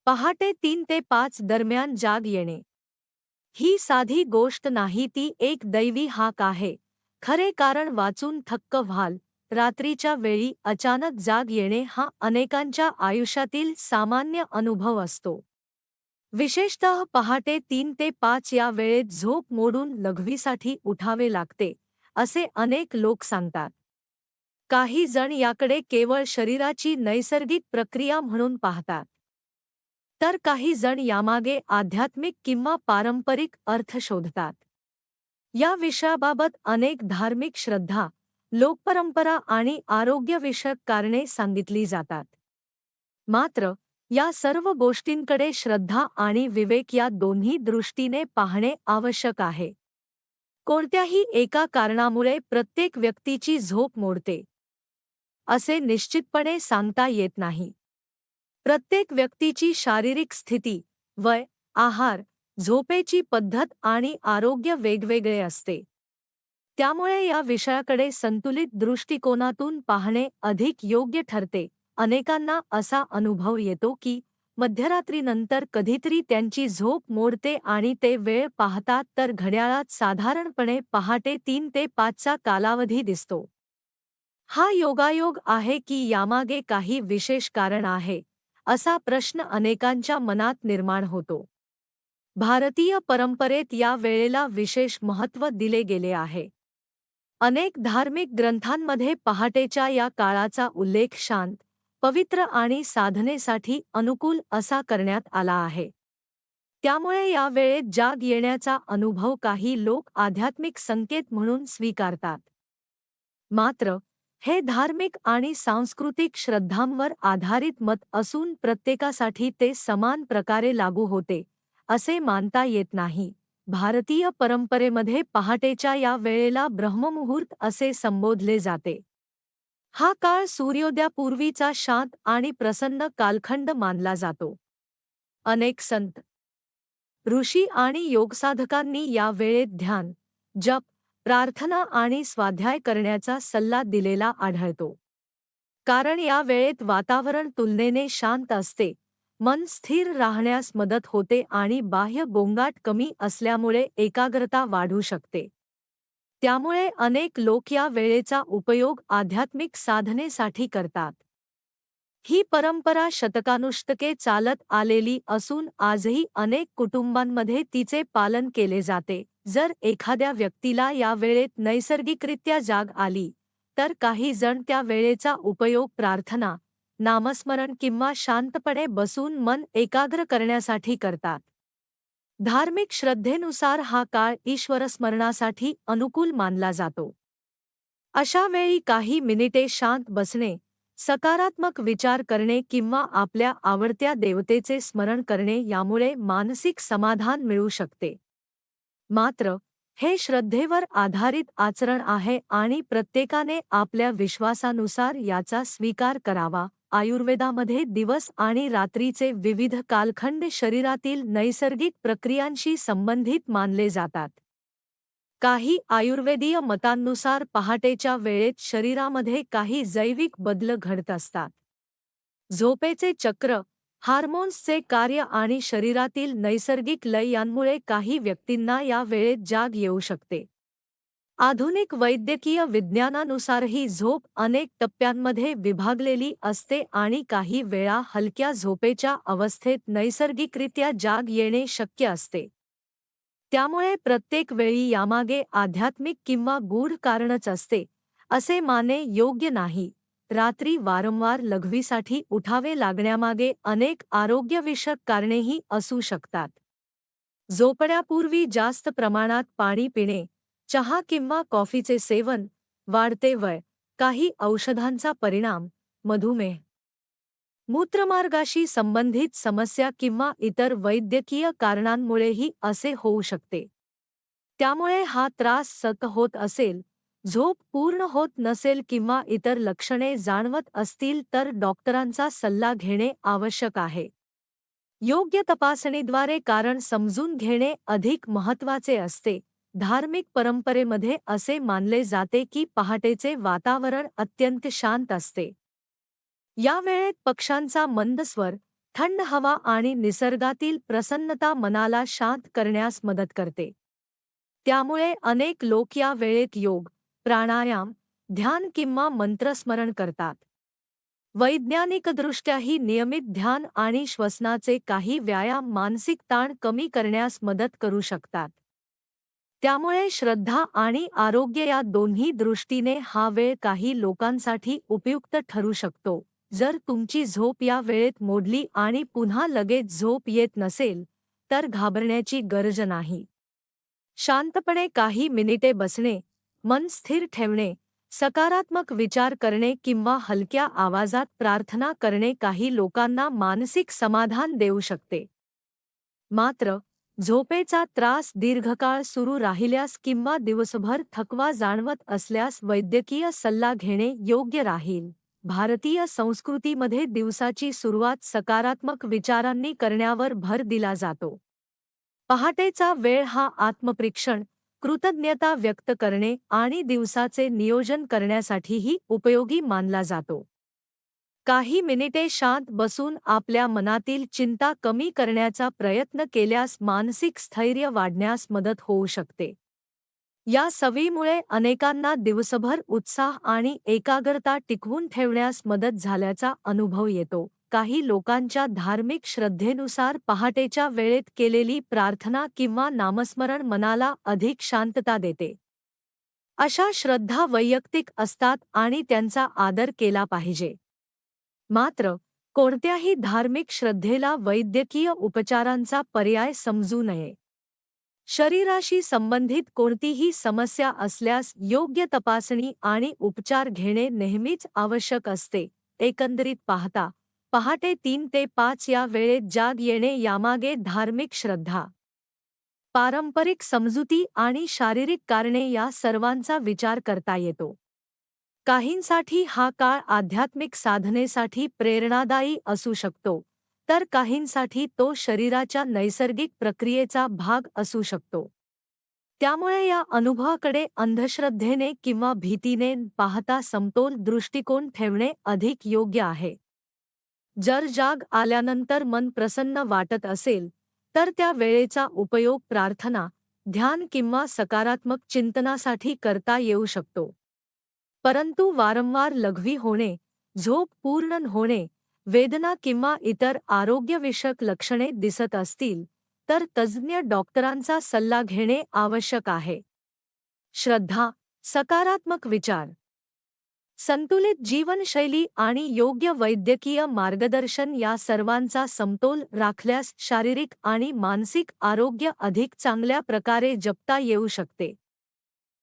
पहाटे 3 ते 5 दरम्यान जाग येणे ही साधी गोष्ट नाही, ती एक दैवी हाक आहे. खरे कारण वाचून थक्क व्हाल. रात्रीच्या वेळी अचानक जाग येणे हा अनेकांच्या आयुष्यातील सामान्य अनुभव असतो. विशेषतः पहाटे 3 ते 5 या वेळेत झोप मोडून लघवीसाठी उठावे लागते, असे अनेक लोक सांगतात. काही जण याकडे केवळ शरीराची नैसर्गिक प्रक्रिया म्हणून पाहतात. तर काही जण यामागे आध्यात्मिक किंवा पारंपरिक अर्थ शोधतात. या विषयाबाबत अनेक धार्मिक श्रद्धा, लोकपरंपरा आणि आरोग्यविषयक कारणे सांगितली जातात. मात्र या सर्व गोष्टींकडे श्रद्धा आणि विवेक या दोन्ही दृष्टीने पाहणे आवश्यक आहे. कोणत्याही एका कारणामुळे प्रत्येक व्यक्तीची झोप मोडते असे निश्चितपणे सांगता येत नाही. प्रत्येक व्यक्तीची शारीरिक स्थिती, वय, आहार, झोपेची पद्धत आणि आरोग्य वेगवेगळे असते. त्यामुळे या विषयाकडे संतुलित दृष्टिकोनातून पाहणे अधिक योग्य ठरते. अनेकांना असा अनुभव येतो की मध्यरात्रीनंतर कधीतरी त्यांची झोप मोडते आणि ते वेळ पाहतात तर घड्याळात साधारणपणे पहाटे 3 ते 5 चा कालावधी दिसतो. हा योगायोग आहे की यामागे काही विशेष कारण आहे, असा प्रश्न अनेकांच्या मनात निर्माण होतो. भारतीय परंपरेत या वेळेला विशेष महत्त्व दिले गेले आहे. अनेक धार्मिक ग्रंथांमध्ये पहाटेच्या या काळाचा उल्लेख शांत, पवित्र आणि साधनेसाठी अनुकूल असा करण्यात आला आहे. त्यामुळे या वेळेत जाग येण्याचा अनुभव काही लोक आध्यात्मिक संकेत म्हणून स्वीकारतात. मात्र हे धार्मिक आणि सांस्कृतिक श्रद्धांवर आधारित मत असून प्रत्येकासाठी ते समान प्रकारे लागू होते असे मानता येत नाही. भारतीय परंपरेमध्ये पहाटेच्या या वेळेला ब्रह्ममुहूर्त असे संबोधले जाते. हा काळ सूर्योदयापूर्वीचा शांत आणि प्रसन्न कालखंड मानला जातो. अनेक संत, ऋषी आणि योगसाधकांनी या वेळेत ध्यान, जप, प्रार्थना आणि स्वाध्याय करण्याचा सल्ला दिलेला आढळतो. कारण या वेळेत वातावरण तुलनेने शांत असते, मन स्थिर राहण्यास मदत होते आणि बाह्य गोंगाट कमी असल्यामुळे एकाग्रता वाढू शकते. त्यामुळे अनेक लोक या वेळेचा उपयोग आध्यात्मिक साधनेसाठी करतात. ही परंपरा शतकानुशतके चालत आलेली असून आजही अनेक कुटुंबांमध्ये तिचे पालन केले जाते. जर एखाद्या व्यक्तीला या वेळेत नैसर्गिकरित्या जाग आली, तर काही जण त्या वेळेचा उपयोग प्रार्थना, नामस्मरण किंवा शांतपणे बसून मन एकाग्र करण्यासाठी करतात. धार्मिक श्रद्धेनुसार हा काळ ईश्वरस्मरणासाठी अनुकूल मानला जातो. अशा वेळी काही मिनिटे शांत बसणे, सकारात्मक विचार करणे किंवा आपल्या आवडत्या देवतेचे स्मरण करणे यामुळे मानसिक समाधान मिळू शकते. मात्र हे श्रद्धेवर आधारित आचरण आहे आणि प्रत्येकाने आपल्या विश्वासानुसार याचा स्वीकार करावा. आयुर्वेदामध्ये दिवस आणि रात्रीचे विविध कालखंड शरीरातील नैसर्गिक प्रक्रियांशी संबंधित मानले जातात. काही आयुर्वेदीय मतांनुसार पहाटेच्या वेळेत शरीरामध्ये काही जैविक बदल घडत असतात. झोपेचे चक्र, हार्मोन्सचे कार्य आणि शरीरातील नैसर्गिक लय यांमुळे काही व्यक्तींना या वेळेत जाग येऊ शकते. आधुनिक वैद्यकीय विज्ञानानुसारही झोप अनेक टप्प्यांमध्ये विभागलेली असते आणि काही वेळा हलक्या झोपेच्या अवस्थेत नैसर्गिकरित्या जाग येणे शक्य असते. त्यामुळे प्रत्येक वेळी यामागे आध्यात्मिक किंवा गूढ कारणच असते असे मानणे योग्य नाही. रात्री वारंवार लघवीसाठी उठावे लागण्यामागे अनेक आरोग्यविषयक कारणेही असू शकतात. झोपण्यापूर्वी जास्त प्रमाणात पाणी पिणे, चहा किंवा कॉफीचे सेवन, वाढते वय, काही औषधांचा परिणाम, मधुमेह, मूत्रमार्गाशी संबंधित समस्या किंवा इतर वैद्यकीय कारणांमुळेही असे होऊ शकते. त्यामुळे हा त्रास सतत होत असेल, झोप पूर्ण होत नसेल किंवा इतर लक्षणे जाणवत असतील तर डॉक्टरांचा सल्ला घेणे आवश्यक आहे. योग्य तपासणीद्वारे कारण समजून घेणे अधिक महत्त्वाचे असते. धार्मिक परंपरेमध्ये असे मानले जाते की पहाटेचे वातावरण अत्यंत शांत असते. या वेळेत पक्ष्यांचा मंद स्वर, थंड हवा आणि निसर्गातील प्रसन्नता मनाला शांत करण्यास मदत करते. त्यामुळे अनेक लोक या वेळेत योग, प्राणायाम, ध्यान किंवा मंत्रस्मरण करतात. वैज्ञानिकदृष्ट्याही नियमित ध्यान आणि श्वसनाचे काही व्यायाम मानसिक ताण कमी करण्यास मदत करू शकतात. त्यामुळे श्रद्धा आणि आरोग्य या दोन्ही दृष्टीने हा वेळ काही लोकांसाठी उपयुक्त ठरू शकतो. जर तुमची झोप या वेळेत मोडली आणि पुन्हा लगेच झोप येत नसेल, तर घाबरण्याची गरज नाही. शांतपणे काही मिनिटे बसणे, मन स्थिर ठेवणे, सकारात्मक विचार करणे किंवा हलक्या आवाजात प्रार्थना करणे काही लोकांना मानसिक समाधान देऊ शकते. मात्र, झोपेचा त्रास दीर्घकाळ सुरू राहिल्यास किंवा दिवसभर थकवा जाणवत असल्यास वैद्यकीय सल्ला घेणे योग्य राहील. भारतीय संस्कृतीमध्ये दिवसाची सुरुवात सकारात्मक विचारांनी करण्यावर भर दिला जातो. पहाटेचा वेळ हा आत्मपरीक्षण, कृतज्ञता व्यक्त करणे आणि दिवसाचे नियोजन करण्यासाठीही उपयोगी मानला जातो. काही मिनिटे शांत बसून आपल्या मनातील चिंता कमी करण्याचा प्रयत्न केल्यास मानसिक स्थैर्य वाढण्यास मदत होऊ शकते. या सवयीमुळे अनेकांना दिवसभर उत्साह आणि एकाग्रता टिकवून ठेवण्यास मदत झाल्याचा अनुभव येतो. काही लोकांच्या धार्मिक श्रद्धेनुसार पहाटेच्या वेळेत केलेली प्रार्थना किंवा नामस्मरण मनाला अधिक शांतता देते. अशा श्रद्धा वैयक्तिक असतात आणि त्यांचा आदर केला पाहिजे. मात्र, कोणत्याही धार्मिक श्रद्धेला वैद्यकीय उपचारांचा पर्याय समजू नये. शरीराशी संबंधित कोणतीही समस्या असल्यास योग्य तपासणी आणि उपचार घेणे नेहमीच आवश्यक असते. एकंदरीत पाहता, पहाटे 3 ते 5 या वेळेत जाग येणे यामागे धार्मिक श्रद्धा, पारंपरिक समजुती आणि शारीरिक कारणे या सर्वांचा विचार करता येतो. काहींसाठी हा काळ आध्यात्मिक साधनेसाठी प्रेरणादायी असू शकतो, तर काहींसाठी तो शरीराच्या नैसर्गिक प्रक्रियेचा भाग असू शकतो. त्यामुळे या अनुभवाकडे अंधश्रद्धेने किंवा भीतीने पाहता समतोल दृष्टिकोन ठेवणे अधिक योग्य आहे. जर जाग आल्यानंतर मन प्रसन्न वाटत असेल, तर त्या वेळेचा उपयोग प्रार्थना, ध्यान किंवा सकारात्मक चिंतनासाठी करता येऊ शकतो. परंतु वारंवार लघवी होणे, झोप पूर्ण न होणे, वेदना किंवा इतर आरोग्यविषयक लक्षणे दिसत असतील, तर तज्ज्ञ डॉक्टरांचा सल्ला घेणे आवश्यक आहे. श्रद्धा, सकारात्मक विचार, संतुलित जीवनशैली आणि योग्य वैद्यकीय मार्गदर्शन या सर्वांचा समतोल राखल्यास शारीरिक आणि मानसिक आरोग्य अधिक चांगल्या प्रकारे जपता येऊ शकते.